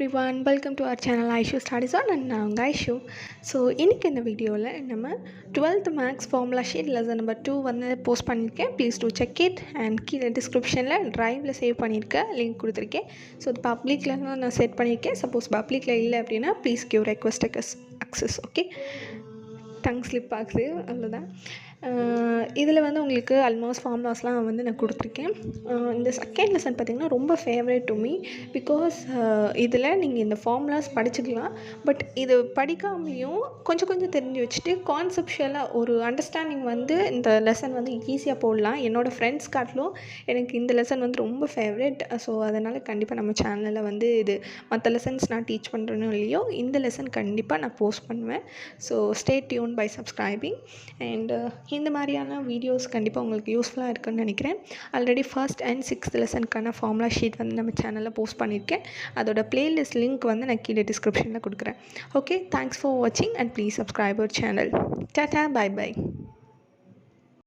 everyone, welcome to our channel Aishu Studies on and நான் உங்கள் Aishu. So இன்றைக்கி இந்த வீடியோவில் நம்ம 12th maths formula sheet lesson number 2 வந்து போஸ்ட் பண்ணியிருக்கேன். Please do check it and கீழே டிஸ்கிரிப்ஷனில் ட்ரைவில் சேவ் பண்ணியிருக்கேன், லிங்க் கொடுத்துருக்கேன். ஸோ இது பப்ளிக்கில் தான் நான் செட் பண்ணியிருக்கேன். சப்போஸ் பப்ளிக்கில் இல்லை அப்படின்னா please give request access. Okay, tongue slip ஆகுது, அவ்வளோதான். இதில் வந்து உங்களுக்கு ஆல்மோஸ்ட் ஃபார்முலாஸ்லாம் வந்து நான் கொடுத்துருக்கேன். இந்த செகண்ட் லெசன் பார்த்திங்கன்னா ரொம்ப ஃபேவரட் டு மீ. பிகாஸ் இதில் நீங்கள் இந்த ஃபார்முலாஸ் படிச்சுக்கலாம். பட் இது படிக்காமலேயும் கொஞ்சம் தெரிஞ்சு வச்சுட்டு கான்செப்ஷுவலாக ஒரு அண்டர்ஸ்டாண்டிங் வந்து இந்த லெசன் வந்து ஈஸியாக போடலாம். என்னோடய ஃப்ரெண்ட்ஸ் காட்டிலும் எனக்கு இந்த லெசன் வந்து ரொம்ப ஃபேவரட். ஸோ அதனால் கண்டிப்பாக நம்ம சேனலில் வந்து இது மற்ற லெசன்ஸ் நான் டீச் பண்ணுறேனோ இல்லையோ இந்த லெசன் கண்டிப்பாக நான் போஸ்ட் பண்ணுவேன். So stay tuned by subscribing. And இந்த மாதிரியான வீடியோஸ் கண்டிப்பாக உங்களுக்கு யூஸ்ஃபுல்லாக இருக்குன்னு நினைக்கிறேன். ஆல்ரெடி ஃபர்ஸ்ட் அண்ட் 6th லெசனுக்கான ஃபார்முலா ஷீட் வந்து நம்ம சேனலில் போஸ்ட் பண்ணியிருக்கேன். அதோட பிளேலிஸ்ட் லிங்க் வந்து நான் கீழே டிஸ்கிரிப்ஷனில் கொடுக்குறேன். ஓகே, தேங்க்ஸ் ஃபார் வாட்சிங் and please subscribe our channel. Tata, bye by.